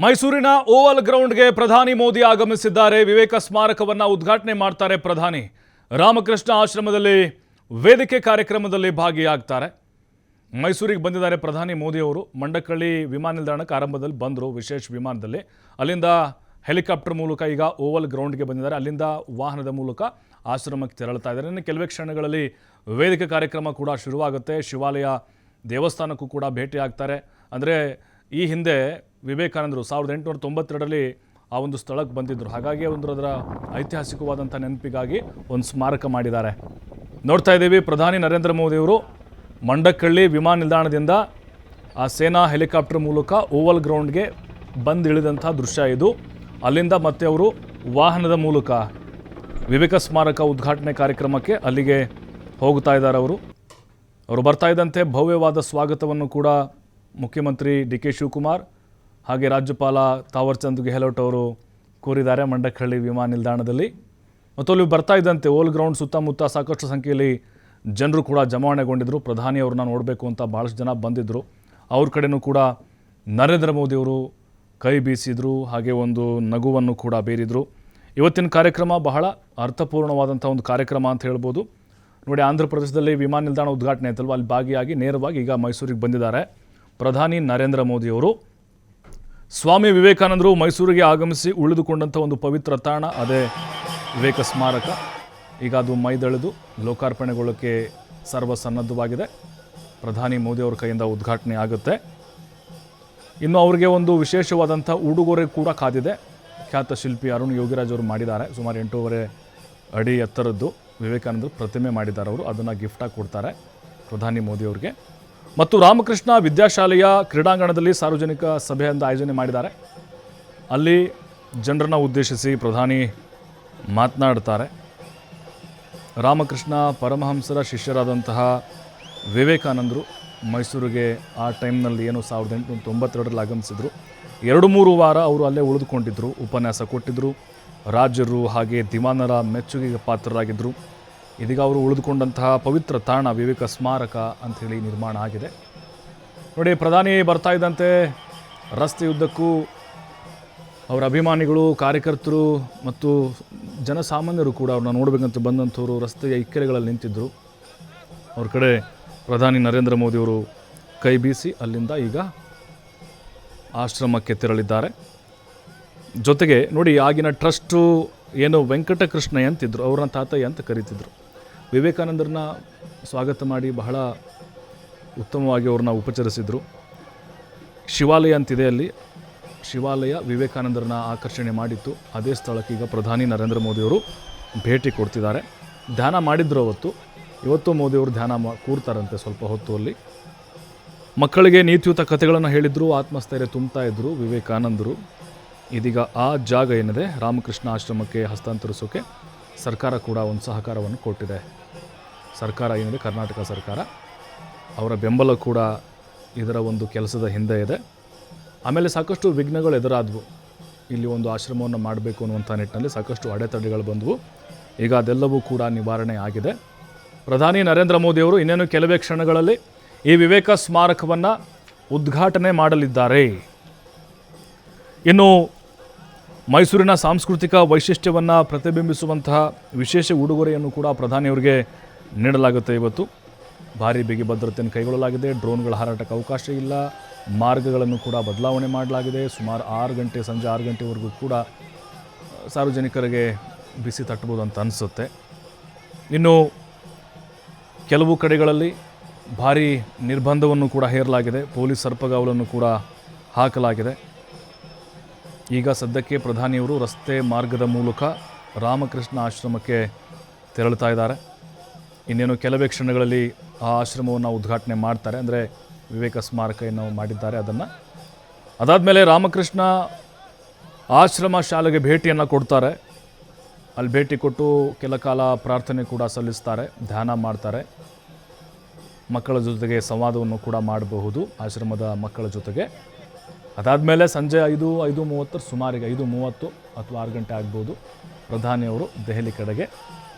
ಮೈಸೂರಿನ ಓವಲ್ ಗ್ರೌಂಡ್ಗೆ ಪ್ರಧಾನಿ ಮೋದಿ ಆಗಮಿಸಿದ್ದಾರೆ. ವಿವೇಕ ಸ್ಮಾರಕವನ್ನು ಉದ್ಘಾಟನೆ ಮಾಡ್ತಾರೆ ಪ್ರಧಾನಿ. ರಾಮಕೃಷ್ಣ ಆಶ್ರಮದಲ್ಲಿ ವೇದಿಕೆ ಕಾರ್ಯಕ್ರಮದಲ್ಲಿ ಭಾಗಿಯಾಗ್ತಾರೆ. ಮೈಸೂರಿಗೆ ಬಂದಿದ್ದಾರೆ ಪ್ರಧಾನಿ ಮೋದಿ ಅವರು. ಮಂಡಕಳ್ಳಿ ವಿಮಾನ ನಿಲ್ದಾಣಕ್ಕೆ ಆರಂಭದಲ್ಲಿ ಬಂದರು ವಿಶೇಷ ವಿಮಾನದಲ್ಲಿ. ಅಲ್ಲಿಂದ ಹೆಲಿಕಾಪ್ಟರ್ ಮೂಲಕ ಈಗ ಓವಲ್ ಗ್ರೌಂಡ್ಗೆ ಬಂದಿದ್ದಾರೆ. ಅಲ್ಲಿಂದ ವಾಹನದ ಮೂಲಕ ಆಶ್ರಮಕ್ಕೆ ತೆರಳುತ್ತಾ ಇದ್ದಾರೆ. ಇನ್ನು ಕೆಲವೇ ಕ್ಷಣಗಳಲ್ಲಿ ವೇದಿಕೆ ಕಾರ್ಯಕ್ರಮ ಕೂಡ ಶುರುವಾಗುತ್ತೆ. ಶಿವಾಲಯ ದೇವಸ್ಥಾನಕ್ಕೂ ಕೂಡ ಭೇಟಿ ಆಗ್ತಾರೆ. ಅಂದರೆ ಈ ಹಿಂದೆ ವಿವೇಕಾನಂದರು 1892ರಲ್ಲಿ ಆ ಒಂದು ಸ್ಥಳಕ್ಕೆ ಬಂದಿದ್ದರು. ಹಾಗಾಗಿ ಅದರ ಐತಿಹಾಸಿಕವಾದಂಥ ನೆನಪಿಗಾಗಿ ಒಂದು ಸ್ಮಾರಕ ಮಾಡಿದ್ದಾರೆ. ನೋಡ್ತಾ ಇದ್ದೀವಿ ಪ್ರಧಾನಿ ನರೇಂದ್ರ ಮೋದಿಯವರು ಮಂಡಕಳ್ಳಿ ವಿಮಾನ ನಿಲ್ದಾಣದಿಂದ ಆ ಸೇನಾ ಹೆಲಿಕಾಪ್ಟರ್ ಮೂಲಕ ಓವಲ್ ಗ್ರೌಂಡ್ಗೆ ಬಂದಿಳಿದಂಥ ದೃಶ್ಯ ಇದು. ಅಲ್ಲಿಂದ ಮತ್ತೆ ಅವರು ವಾಹನದ ಮೂಲಕ ವಿವೇಕ ಸ್ಮಾರಕ ಉದ್ಘಾಟನೆ ಕಾರ್ಯಕ್ರಮಕ್ಕೆ ಅಲ್ಲಿಗೆ ಹೋಗ್ತಾ ಇದ್ದಾರೆ. ಅವರು ಬರ್ತಾ ಇದ್ದಂತೆ ಭವ್ಯವಾದ ಸ್ವಾಗತವನ್ನು ಕೂಡ ಮುಖ್ಯಮಂತ್ರಿ ಡಿ.ಕೆ. ಶಿವಕುಮಾರ್ ಹಾಗೆ ರಾಜ್ಯಪಾಲ ತಾವರ್ಚಂದ್ ಗೆಹ್ಲೋಟ್ ಅವರು ಕೋರಿದ್ದಾರೆ ಮಂಡಕಳ್ಳಿ ವಿಮಾನ ನಿಲ್ದಾಣದಲ್ಲಿ. ಮತ್ತು ಅಲ್ಲಿ ಬರ್ತಾ ಇದ್ದಂತೆ ಓವಲ್ ಗ್ರೌಂಡ್ ಸುತ್ತಮುತ್ತ ಸಾಕಷ್ಟು ಸಂಖ್ಯೆಯಲ್ಲಿ ಜನರು ಕೂಡ ಜಮಾವಣೆಗೊಂಡಿದ್ದರು. ಪ್ರಧಾನಿಯವ್ರನ್ನ ನೋಡಬೇಕು ಅಂತ ಭಾಳಷ್ಟು ಜನ ಬಂದಿದ್ದರು. ಅವ್ರ ಕಡೆಯೂ ಕೂಡ ನರೇಂದ್ರ ಮೋದಿಯವರು ಕೈ ಬೀಸಿದರು, ಹಾಗೆ ಒಂದು ನಗುವನ್ನು ಕೂಡ ಬೀರಿದರು. ಇವತ್ತಿನ ಕಾರ್ಯಕ್ರಮ ಬಹಳ ಅರ್ಥಪೂರ್ಣವಾದಂಥ ಒಂದು ಕಾರ್ಯಕ್ರಮ ಅಂತ ಹೇಳ್ಬೋದು. ನೋಡಿ, ಆಂಧ್ರ ಪ್ರದೇಶದಲ್ಲಿ ವಿಮಾನ ನಿಲ್ದಾಣ ಉದ್ಘಾಟನೆ ಆಯ್ತಲ್ವ, ಅಲ್ಲಿ ಭಾಗಿಯಾಗಿ ನೇರವಾಗಿ ಈಗ ಮೈಸೂರಿಗೆ ಬಂದಿದ್ದಾರೆ ಪ್ರಧಾನಿ ನರೇಂದ್ರ ಮೋದಿಯವರು. ಸ್ವಾಮಿ ವಿವೇಕಾನಂದರು ಮೈಸೂರಿಗೆ ಆಗಮಿಸಿ ಉಳಿದುಕೊಂಡಂಥ ಒಂದು ಪವಿತ್ರ ತಾಣ ಅದೇ ವಿವೇಕ ಸ್ಮಾರಕ. ಈಗ ಅದು ಮೈದಳೆದು ಲೋಕಾರ್ಪಣೆಗೊಳ್ಳೋಕ್ಕೆ ಸರ್ವಸನ್ನದ್ಧವಾಗಿದೆ. ಪ್ರಧಾನಿ ಮೋದಿಯವರ ಕೈಯಿಂದ ಉದ್ಘಾಟನೆ ಆಗುತ್ತೆ. ಇನ್ನು ಅವರಿಗೆ ಒಂದು ವಿಶೇಷವಾದಂಥ ಉಡುಗೊರೆ ಕೂಡ ಕಾದಿದೆ. ಖ್ಯಾತ ಶಿಲ್ಪಿ ಅರುಣ್ ಯೋಗಿರಾಜ್ ಅವರು ಮಾಡಿದ್ದಾರೆ. ಸುಮಾರು 8.5 ಅಡಿ ಎತ್ತರದ್ದು ವಿವೇಕಾನಂದರು ಪ್ರತಿಮೆ ಮಾಡಿದ್ದಾರೆ. ಅವರು ಅದನ್ನು ಗಿಫ್ಟಾಗಿ ಕೊಡ್ತಾರೆ ಪ್ರಧಾನಿ ಮೋದಿಯವ್ರಿಗೆ. ಮತ್ತು ರಾಮಕೃಷ್ಣ ವಿದ್ಯಾಶಾಲೆಯ ಕ್ರೀಡಾಂಗಣದಲ್ಲಿ ಸಾರ್ವಜನಿಕ ಸಭೆಯನ್ನು ಆಯೋಜನೆ ಮಾಡಿದ್ದಾರೆ. ಅಲ್ಲಿ ಜನರನ್ನು ಉದ್ದೇಶಿಸಿ ಪ್ರಧಾನಿ ಮಾತನಾಡ್ತಾರೆ. ರಾಮಕೃಷ್ಣ ಪರಮಹಂಸರ ಶಿಷ್ಯರಾದಂತಹ ವಿವೇಕಾನಂದರು ಮೈಸೂರಿಗೆ ಆ ಟೈಮ್ನಲ್ಲಿ ಏನು 1892ರಲ್ಲಿ ಆಗಮಿಸಿದರು. 2-3 ವಾರ ಅವರು ಅಲ್ಲೇ ಉಳಿದುಕೊಂಡಿದ್ದರು, ಉಪನ್ಯಾಸ ಕೊಟ್ಟಿದ್ದರು. ರಾಜರು ಹಾಗೆ ದಿವಾನರ ಮೆಚ್ಚುಗೆಗೆ ಪಾತ್ರರಾಗಿದ್ದರು. ಇದೀಗ ಅವರು ಉಳಿದುಕೊಂಡಂತಹ ಪವಿತ್ರ ತಾಣ ವಿವೇಕ ಸ್ಮಾರಕ ಅಂಥೇಳಿ ನಿರ್ಮಾಣ ಆಗಿದೆ. ನೋಡಿ, ಪ್ರಧಾನಿ ಬರ್ತಾ ಇದ್ದಂತೆ ರಸ್ತೆಯುದ್ದಕ್ಕೂ ಅವರ ಅಭಿಮಾನಿಗಳು, ಕಾರ್ಯಕರ್ತರು ಮತ್ತು ಜನಸಾಮಾನ್ಯರು ಕೂಡ ಅವ್ರನ್ನ ನೋಡಬೇಕಂತ ಬಂದಂಥವರು ರಸ್ತೆಯ ಇಕ್ಕೆಲೆಗಳಲ್ಲಿ ನಿಂತಿದ್ದರು. ಅವ್ರ ಕಡೆ ಪ್ರಧಾನಿ ನರೇಂದ್ರ ಮೋದಿಯವರು ಕೈ ಬೀಸಿ ಅಲ್ಲಿಂದ ಈಗ ಆಶ್ರಮಕ್ಕೆ ತೆರಳಿದ್ದಾರೆ. ಜೊತೆಗೆ ನೋಡಿ, ಆಗಿನ ಟ್ರಸ್ಟು ಏನು ವೆಂಕಟಕೃಷ್ಣಯ್ಯ ಅಂತಿದ್ರು, ಅವ್ರನ್ನ ತಾತಯ್ಯ ಅಂತ ಕರೀತಿದ್ರು. ವಿವೇಕಾನಂದರನ್ನ ಸ್ವಾಗತ ಮಾಡಿ ಬಹಳ ಉತ್ತಮವಾಗಿ ಅವ್ರನ್ನ ಉಪಚರಿಸಿದರು. ಶಿವಾಲಯ ಅಂತಿದೆ ಅಲ್ಲಿ, ಶಿವಾಲಯ ವಿವೇಕಾನಂದರನ್ನ ಆಕರ್ಷಣೆ ಮಾಡಿತ್ತು. ಅದೇ ಸ್ಥಳಕ್ಕೆ ಈಗ ಪ್ರಧಾನಿ ನರೇಂದ್ರ ಮೋದಿಯವರು ಭೇಟಿ ಕೊಡ್ತಿದ್ದಾರೆ. ಧ್ಯಾನ ಮಾಡಿದ್ರು ಇವತ್ತು ಮೋದಿಯವರು ಧ್ಯಾನ ಕೂರ್ತಾರಂತೆ ಸ್ವಲ್ಪ ಹೊತ್ತು. ಅಲ್ಲಿ ಮಕ್ಕಳಿಗೆ ನೀತಿಯುತ ಕಥೆಗಳನ್ನು ಹೇಳಿದರು, ಆತ್ಮಸ್ಥೈರ್ಯ ತುಂಬ್ತಾ ಇದ್ದರು ವಿವೇಕಾನಂದರು. ಇದೀಗ ಆ ಜಾಗ ಏನಿದೆ ರಾಮಕೃಷ್ಣ ಆಶ್ರಮಕ್ಕೆ ಹಸ್ತಾಂತರಿಸೋಕೆ ಸರ್ಕಾರ ಕೂಡ ಒಂದು ಸಹಕಾರವನ್ನು ಕೊಟ್ಟಿದೆ. ಸರ್ಕಾರ ಏನಿದೆ ಕರ್ನಾಟಕ ಸರ್ಕಾರ, ಅವರ ಬೆಂಬಲ ಕೂಡ ಇದರ ಒಂದು ಕೆಲಸದ ಹಿಂದೆ ಇದೆ. ಆಮೇಲೆ ಸಾಕಷ್ಟು ವಿಘ್ನಗಳು ಎದುರಾದವು. ಇಲ್ಲಿ ಒಂದು ಆಶ್ರಮವನ್ನು ಮಾಡಬೇಕು ಅನ್ನುವಂಥ ನಿಟ್ಟಿನಲ್ಲಿ ಸಾಕಷ್ಟು ಅಡೆತಡೆಗಳು ಬಂದವು. ಈಗ ಅದೆಲ್ಲವೂ ಕೂಡ ನಿವಾರಣೆ ಆಗಿದೆ. ಪ್ರಧಾನಿ ನರೇಂದ್ರ ಮೋದಿಯವರು ಇನ್ನೇನು ಕೆಲವೇ ಕ್ಷಣಗಳಲ್ಲಿ ಈ ವಿವೇಕ ಸ್ಮಾರಕವನ್ನು ಉದ್ಘಾಟನೆ ಮಾಡಲಿದ್ದಾರೆ. ಇನ್ನು ಮೈಸೂರಿನ ಸಾಂಸ್ಕೃತಿಕ ವೈಶಿಷ್ಟ್ಯವನ್ನು ಪ್ರತಿಬಿಂಬಿಸುವಂತಹ ವಿಶೇಷ ಉಡುಗೊರೆಯನ್ನು ಕೂಡ ಪ್ರಧಾನಿಯವರಿಗೆ ನೀಡಲಾಗುತ್ತೆ. ಇವತ್ತು ಭಾರೀ ಬಿಗಿ ಭದ್ರತೆಯನ್ನು ಕೈಗೊಳ್ಳಲಾಗಿದೆ. ಡ್ರೋನ್ಗಳ ಹಾರಾಟಕ್ಕೆ ಅವಕಾಶ ಇಲ್ಲ. ಮಾರ್ಗಗಳನ್ನು ಕೂಡ ಬದಲಾವಣೆ ಮಾಡಲಾಗಿದೆ. ಸುಮಾರು 6 ಗಂಟೆ, ಸಂಜೆ 6 ಗಂಟೆವರೆಗೂ ಕೂಡ ಸಾರ್ವಜನಿಕರಿಗೆ ಬಿಸಿ ತಟ್ಟಬಹುದು ಅಂತ ಅನಿಸುತ್ತೆ. ಇನ್ನು ಕೆಲವು ಕಡೆಗಳಲ್ಲಿ ಭಾರೀ ನಿರ್ಬಂಧವನ್ನು ಕೂಡ ಹೇರಲಾಗಿದೆ. ಪೊಲೀಸ್ ಸರ್ಪಗಾವಲನ್ನು ಕೂಡ ಹಾಕಲಾಗಿದೆ. ಈಗ ಸದ್ಯಕ್ಕೆ ಪ್ರಧಾನಿಯವರು ರಸ್ತೆ ಮಾರ್ಗದ ಮೂಲಕ ರಾಮಕೃಷ್ಣ ಆಶ್ರಮಕ್ಕೆ ತೆರಳುತ್ತಾ ಇದ್ದಾರೆ. ಇನ್ನೇನು ಕೆಲವೇ ಕ್ಷಣಗಳಲ್ಲಿ ಆ ಆಶ್ರಮವನ್ನು ಉದ್ಘಾಟನೆ ಮಾಡ್ತಾರೆ. ಅಂದರೆ ವಿವೇಕ ಸ್ಮಾರಕ ಏನು ಮಾಡಿದ್ದಾರೆ ಅದನ್ನು. ಅದಾದಮೇಲೆ ರಾಮಕೃಷ್ಣ ಆಶ್ರಮ ಶಾಲೆಗೆ ಭೇಟಿಯನ್ನು ಕೊಡ್ತಾರೆ. ಅಲ್ಲಿ ಭೇಟಿ ಕೊಟ್ಟು ಕೆಲ ಕಾಲ ಪ್ರಾರ್ಥನೆ ಕೂಡ ಸಲ್ಲಿಸ್ತಾರೆ, ಧ್ಯಾನ ಮಾಡ್ತಾರೆ. ಮಕ್ಕಳ ಜೊತೆಗೆ ಸಂವಾದವನ್ನು ಕೂಡ ಮಾಡಬಹುದು ಆಶ್ರಮದ ಮಕ್ಕಳ ಜೊತೆಗೆ. ಅದಾದಮೇಲೆ ಸಂಜೆ 5:30 ಸುಮಾರಿಗೆ 5:30 ಅಥವಾ 6 ಗಂಟೆ ಆಗ್ಬೋದು ಪ್ರಧಾನಿಯವರು ದೆಹಲಿ ಕಡೆಗೆ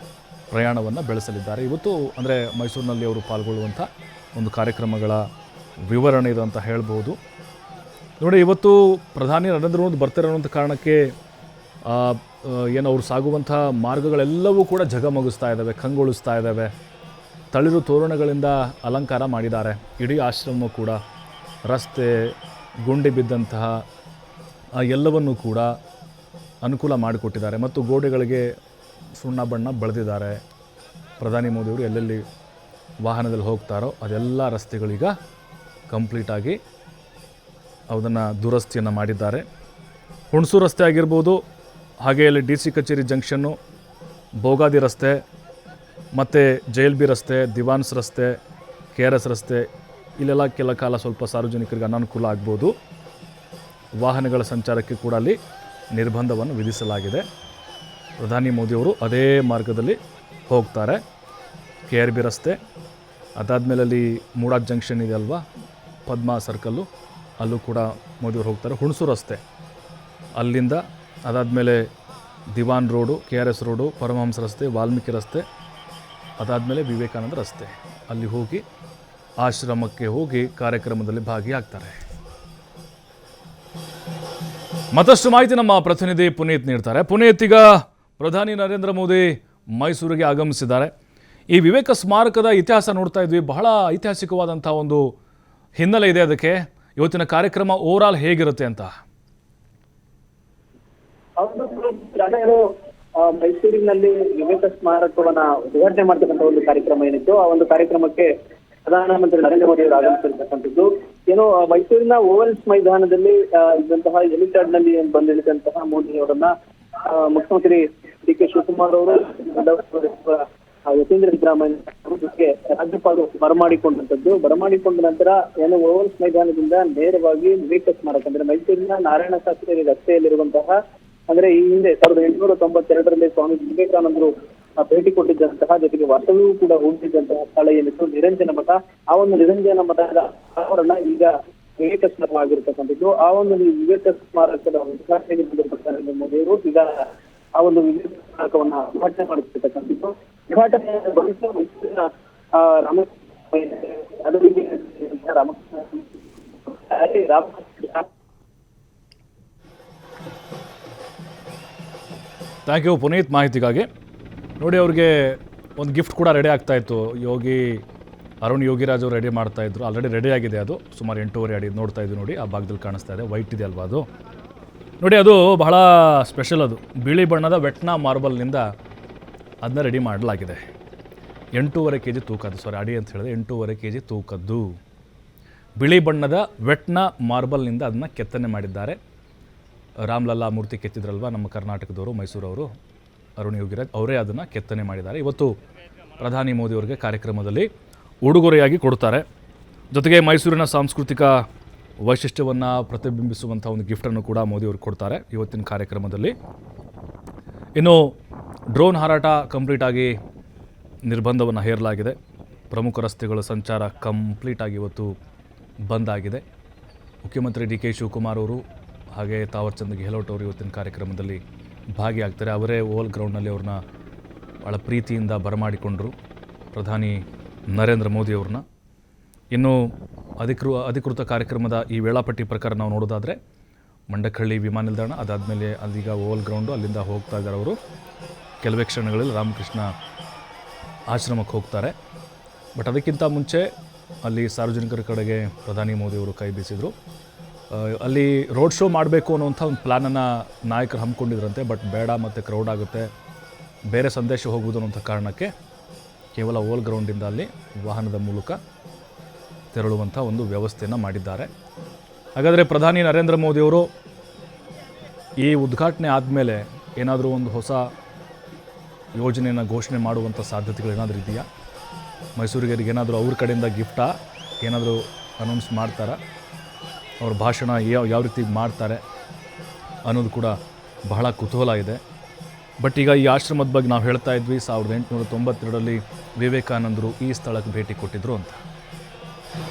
ಪ್ರಯಾಣವನ್ನು ಬೆಳೆಸಲಿದ್ದಾರೆ. ಇವತ್ತು ಅಂದರೆ ಮೈಸೂರಿನಲ್ಲಿ ಅವರು ಪಾಲ್ಗೊಳ್ಳುವಂಥ ಒಂದು ಕಾರ್ಯಕ್ರಮಗಳ ವಿವರಣೆ ಇದು ಅಂತ ಹೇಳ್ಬೋದು. ನೋಡಿ, ಇವತ್ತು ಪ್ರಧಾನಿ ನರೇಂದ್ರ ಮೋದಿ ಬರ್ತಿರೋಂಥ ಕಾರಣಕ್ಕೆ ಏನು ಅವ್ರು ಸಾಗುವಂಥ ಮಾರ್ಗಗಳೆಲ್ಲವೂ ಕೂಡ ಝಗಮಗಿಸ್ತಾ ಇದ್ದಾವೆ, ಕಂಗೊಳಿಸ್ತಾ ಇದ್ದಾವೆ. ತಳಿರು ತೋರಣಗಳಿಂದ ಅಲಂಕಾರ ಮಾಡಿದ್ದಾರೆ. ಇಡೀ ಆಶ್ರಮ ಕೂಡ ರಸ್ತೆ, ಗುಂಡಿ ಬಿದ್ದಂತಹ ಎಲ್ಲವನ್ನೂ ಕೂಡ ಅನುಕೂಲ ಮಾಡಿಕೊಟ್ಟಿದ್ದಾರೆ ಮತ್ತು ಗೋಡೆಗಳಿಗೆ ಸುಣ್ಣ ಬಣ್ಣ ಬಳಿದಿದ್ದಾರೆ. ಪ್ರಧಾನಿ ಮೋದಿಯವರು ಎಲ್ಲೆಲ್ಲಿ ವಾಹನದಲ್ಲಿ ಹೋಗ್ತಾರೋ ಅದೆಲ್ಲ ರಸ್ತೆಗಳೀಗ ಕಂಪ್ಲೀಟಾಗಿ ಅದನ್ನು ದುರಸ್ತಿಯನ್ನು ಮಾಡಿದ್ದಾರೆ. ಹುಣಸೂರು ರಸ್ತೆ ಆಗಿರ್ಬೋದು, ಹಾಗೆ ಅಲ್ಲಿ DC ಕಚೇರಿ ಜಂಕ್ಷನ್ನು, ಬೋಗಾದಿ ರಸ್ತೆ ಮತ್ತು JLB ರಸ್ತೆ, ದಿವಾನ್ಸ್ ರಸ್ತೆ, KRS ರಸ್ತೆ, ಇಲ್ಲೆಲ್ಲ ಕೆಲ ಕಾಲ ಸ್ವಲ್ಪ ಸಾರ್ವಜನಿಕರಿಗೆ ಅನಾನುಕೂಲ ಆಗ್ಬೋದು. ವಾಹನಗಳ ಸಂಚಾರಕ್ಕೆ ಕೂಡ ಅಲ್ಲಿ ನಿರ್ಬಂಧವನ್ನು ವಿಧಿಸಲಾಗಿದೆ. ಪ್ರಧಾನಿ ಮೋದಿಯವರು ಅದೇ ಮಾರ್ಗದಲ್ಲಿ ಹೋಗ್ತಾರೆ. KRB ರಸ್ತೆ, ಅದಾದಮೇಲೆ ಅಲ್ಲಿ ಮೂಡಾ ಜಂಕ್ಷನ್ ಇದೆ ಅಲ್ವಾ, ಪದ್ಮಾ ಸರ್ಕಲ್ಲು, ಅಲ್ಲೂ ಕೂಡ ಮೋದಿಯವರು ಹೋಗ್ತಾರೆ. ಹುಣಸೂರು ರಸ್ತೆ ಅಲ್ಲಿಂದ, ಅದಾದಮೇಲೆ ದಿವಾನ್ ರೋಡು, KRS ರೋಡು, ಪರಮಹಂಸ ರಸ್ತೆ, ವಾಲ್ಮೀಕಿ ರಸ್ತೆ, ಅದಾದಮೇಲೆ ವಿವೇಕಾನಂದ ರಸ್ತೆ, ಅಲ್ಲಿ ಹೋಗಿ ಆಶ್ರಮಕ್ಕೆ ಹೋಗಿ ಕಾರ್ಯಕ್ರಮದಲ್ಲಿ ಭಾಗಿಯಾಗ್ತಾರೆ. ಮತ್ತಷ್ಟು ಮಾಹಿತಿ ನಮ್ಮ ಪ್ರತಿನಿಧಿ ಪುನೀತ್ ನೀಡ್ತಾರೆ. ಪುನೀತ್, ಈಗ ಪ್ರಧಾನಿ ನರೇಂದ್ರ ಮೋದಿ ಮೈಸೂರಿಗೆ ಆಗಮಿಸಿದ್ದಾರೆ. ಈ ವಿವೇಕ ಸ್ಮಾರಕದ ಇತಿಹಾಸ ನೋಡ್ತಾ ಇದ್ವಿ, ಬಹಳ ಐತಿಹಾಸಿಕವಾದಂಥ ಒಂದು ಹಿನ್ನೆಲೆ ಇದೆ ಅದಕ್ಕೆ. ಇವತ್ತಿನ ಕಾರ್ಯಕ್ರಮ ಓವರಾಲ್ ಹೇಗಿರುತ್ತೆ ಅಂತ? ಮೈಸೂರಿನಲ್ಲಿ ವಿವೇಕ ಸ್ಮಾರಕವನ್ನ ಉದ್ಘಾಟನೆ ಮಾಡ್ತಕ್ಕಂಥ ಒಂದು ಕಾರ್ಯಕ್ರಮ ಏನಿತ್ತು, ಆ ಒಂದು ಕಾರ್ಯಕ್ರಮಕ್ಕೆ ಪ್ರಧಾನಮಂತ್ರಿ ನರೇಂದ್ರ ಮೋದಿ ಅವರು ಆಗಮಿಸಿರ್ತಕ್ಕಂಥದ್ದು. ಏನು ಮೈಸೂರಿನ ಓವಲ್ಸ್ ಮೈದಾನದಲ್ಲಿ ಇದ್ದಂತಹ ಹೆಲಿಪ್ಯಾಡ್ ನಲ್ಲಿ ಬಂದಿಳಿದಂತಹ ಮೋದಿ ಅವರನ್ನ ಮುಖ್ಯಮಂತ್ರಿ DK ಶಿವಕುಮಾರ್ ಅವರು, ಯತೀಂದ್ರ ಸಿದ್ದರಾಮಯ್ಯ ರಾಜ್ಯಪಾಲರು ಬರಮಾಡಿಕೊಂಡ ನಂತರ ಏನು ಓವಲ್ಸ್ ಮೈದಾನದಿಂದ ನೇರವಾಗಿ ವಿವೇಕ ಸ್ಮಾರಕ ಅಂದ್ರೆ ಮೈಸೂರಿನ ನಾರಾಯಣ ಶಾಸ್ತ್ರಿ ರಸ್ತೆಯಲ್ಲಿರುವಂತಹ, ಅಂದ್ರೆ ಈ ಹಿಂದೆ 1892ರಲ್ಲಿ ಸ್ವಾಮಿ ವಿವೇಕಾನಂದರು ಭೇಟಿ ಕೊಟ್ಟಿದ್ದಂತಹ, ಜೊತೆಗೆ ವಾಸ್ತವ್ಯವೂ ಕೂಡ ಹೂಡಿದ್ದಂತಹ ಸ್ಥಳ ಏನಿತ್ತು ನಿರಂಜನ ಮಠ, ಆ ಒಂದು ನಿರಂಜನ ಮಠದ ಆವರಣ ಈಗ ವಿವೇಕ ಸ್ಮಾರಕವಾಗಿರ್ತಕ್ಕಂಥದ್ದು. ಆ ಒಂದು ವಿವೇಕ ಸ್ಮಾರಕದ ಉದ್ಘಾಟನೆಗೆ ಬಂದಿರತಕ್ಕಂಥ ನರೇಂದ್ರ ಮೋದಿ ಅವರು ಈಗ ಆ ಒಂದು ವಿವೇಕ ಸ್ಮಾರಕವನ್ನ ಉದ್ಘಾಟನೆ ಮಾಡುತ್ತಿರ್ತಕ್ಕಂಥದ್ದು. ಉದ್ಘಾಟನೆ ಭವಿಷ್ಯ ಮೈಸೂರಿನ ಥ್ಯಾಂಕ್ ಯು ಪುನೀತ್ ಮಾಹಿತಿಗಾಗಿ. ನೋಡಿ, ಅವ್ರಿಗೆ ಒಂದು ಗಿಫ್ಟ್ ಕೂಡ ರೆಡಿ ಆಗ್ತಾಯಿತ್ತು. ಅರುಣ್ ಯೋಗಿರಾಜ್ ಅವರು ರೆಡಿ ಮಾಡ್ತಾಯಿದ್ರು. ಆಲ್ರೆಡಿ ರೆಡಿ ಆಗಿದೆ. ಅದು ಸುಮಾರು 8.5 ಅಡಿ ನೋಡ್ತಾ ಇದ್ವಿ. ನೋಡಿ, ಆ ಭಾಗದಲ್ಲಿ ಕಾಣಿಸ್ತಾ ಇದೆ, ವೈಟ್ ಇದೆ ಅಲ್ವಾ ಅದು. ನೋಡಿ, ಅದು ಬಹಳ ಸ್ಪೆಷಲ್. ಅದು ಬಿಳಿ ಬಣ್ಣದ ವೆಟ್ನಾ ಮಾರ್ಬಲ್ನಿಂದ ಅದನ್ನ ರೆಡಿ ಮಾಡಲಾಗಿದೆ. 8.5 kg ತೂಕದ್ದು, ಅಡಿ ಅಂತ ಹೇಳಿದ್ರೆ 8.5 kg ತೂಕದ್ದು ಬಿಳಿ ಬಣ್ಣದ ವೆಟ್ನಾ ಮಾರ್ಬಲ್ನಿಂದ ಅದನ್ನು ಕೆತ್ತನೆ ಮಾಡಿದ್ದಾರೆ. ರಾಮ್ಲಲ್ಲಾ ಮೂರ್ತಿ ಕೆತ್ತಿದ್ರಲ್ವ ನಮ್ಮ ಕರ್ನಾಟಕದವರು, ಮೈಸೂರವರು, ಅರುಣ್ ಯೋಗಿರಾಜ್ ಅವರೇ ಅದನ್ನು ಕೆತ್ತನೆ ಮಾಡಿದ್ದಾರೆ. ಇವತ್ತು ಪ್ರಧಾನಿ ಮೋದಿಯವರಿಗೆ ಕಾರ್ಯಕ್ರಮದಲ್ಲಿ ಉಡುಗೊರೆಯಾಗಿ ಕೊಡ್ತಾರೆ. ಜೊತೆಗೆ ಮೈಸೂರಿನ ಸಾಂಸ್ಕೃತಿಕ ವೈಶಿಷ್ಟ್ಯವನ್ನು ಪ್ರತಿಬಿಂಬಿಸುವಂಥ ಒಂದು ಗಿಫ್ಟನ್ನು ಕೂಡ ಮೋದಿಯವರು ಕೊಡ್ತಾರೆ ಇವತ್ತಿನ ಕಾರ್ಯಕ್ರಮದಲ್ಲಿ. ಇನ್ನು ಡ್ರೋನ್ ಹಾರಾಟ ಕಂಪ್ಲೀಟಾಗಿ ನಿರ್ಬಂಧವನ್ನು ಹೇರಲಾಗಿದೆ. ಪ್ರಮುಖ ರಸ್ತೆಗಳ ಸಂಚಾರ ಕಂಪ್ಲೀಟಾಗಿ ಇವತ್ತು ಬಂದ್ ಆಗಿದೆ. ಮುಖ್ಯಮಂತ್ರಿ DK ಶಿವಕುಮಾರ್ ಅವರು ಹಾಗೆ ತಾವರ್ಚಂದ್ ಗೆಹ್ಲೋಟ್ ಅವರು ಇವತ್ತಿನ ಕಾರ್ಯಕ್ರಮದಲ್ಲಿ ಭಾಗಿಯಾಗ್ತಾರೆ. ಅವರೇ ಓವಲ್ ಗ್ರೌಂಡ್ನಲ್ಲಿ ಅವ್ರನ್ನ ಭಾಳ ಪ್ರೀತಿಯಿಂದ ಬರಮಾಡಿಕೊಂಡರು ಪ್ರಧಾನಿ ನರೇಂದ್ರ ಮೋದಿಯವ್ರನ್ನ. ಇನ್ನು ಅಧಿಕೃತ ಕಾರ್ಯಕ್ರಮದ ಈ ವೇಳಾಪಟ್ಟಿ ಪ್ರಕಾರ ನಾವು ನೋಡೋದಾದರೆ ಮಂಡಕಹಳ್ಳಿ ವಿಮಾನ ನಿಲ್ದಾಣ, ಅದಾದಮೇಲೆ ಅದೀಗ ಓವಲ್ ಗ್ರೌಂಡು, ಅಲ್ಲಿಂದ ಹೋಗ್ತಾ ಇದ್ದಾರೆ ಅವರು. ಕೆಲವೇ ಕ್ಷಣಗಳಲ್ಲಿ ರಾಮಕೃಷ್ಣ ಆಶ್ರಮಕ್ಕೆ ಹೋಗ್ತಾರೆ. ಬಟ್ ಅದಕ್ಕಿಂತ ಮುಂಚೆ ಅಲ್ಲಿ ಸಾರ್ವಜನಿಕರ ಕಡೆಗೆ ಪ್ರಧಾನಿ ಮೋದಿಯವರು ಕೈ ಬೀಸಿದರು. ಅಲ್ಲಿ ರೋಡ್ ಶೋ ಮಾಡಬೇಕು ಅನ್ನುವಂಥ ಒಂದು ಪ್ಲ್ಯಾನನ್ನು ನಾಯಕರು ಹಮ್ಮಿಕೊಂಡಿದ್ರಂತೆ. ಬಟ್ ಬೇಡ, ಮತ್ತು ಕ್ರೌಡ್ ಆಗುತ್ತೆ, ಬೇರೆ ಸಂದೇಶ ಹೋಗುವುದು ಅನ್ನೋಂಥ ಕಾರಣಕ್ಕೆ ಕೇವಲ ಓವಲ್ ಗ್ರೌಂಡಿಂದ ಅಲ್ಲಿ ವಾಹನದ ಮೂಲಕ ತೆರಳುವಂಥ ಒಂದು ವ್ಯವಸ್ಥೆಯನ್ನು ಮಾಡಿದ್ದಾರೆ. ಹಾಗಾದರೆ ಪ್ರಧಾನಿ ನರೇಂದ್ರ ಮೋದಿಯವರು ಈ ಉದ್ಘಾಟನೆ ಆದಮೇಲೆ ಏನಾದರೂ ಒಂದು ಹೊಸ ಯೋಜನೆಯನ್ನು ಘೋಷಣೆ ಮಾಡುವಂಥ ಸಾಧ್ಯತೆಗಳೇನಾದರೂ ಇದೆಯಾ? ಮೈಸೂರಿಗರಿಗೆ ಏನಾದರೂ ಅವ್ರ ಕಡೆಯಿಂದ ಗಿಫ್ಟಾ ಏನಾದರೂ ಅನೌನ್ಸ್ ಮಾಡ್ತಾರಾ? ಅವ್ರ ಭಾಷಣ ಯಾವ ರೀತಿ ಮಾಡ್ತಾರೆ ಅನ್ನೋದು ಕೂಡ ಬಹಳ ಕುತೂಹಲ ಇದೆ. ಬಟ್ ಈಗ ಈ ಆಶ್ರಮದ ಬಗ್ಗೆ ನಾವು ಹೇಳ್ತಾ ಇದ್ವಿ, 1892ರಲ್ಲಿ ವಿವೇಕಾನಂದರು ಈ ಸ್ಥಳಕ್ಕೆ ಭೇಟಿ ಕೊಟ್ಟಿದ್ದರು ಅಂತ.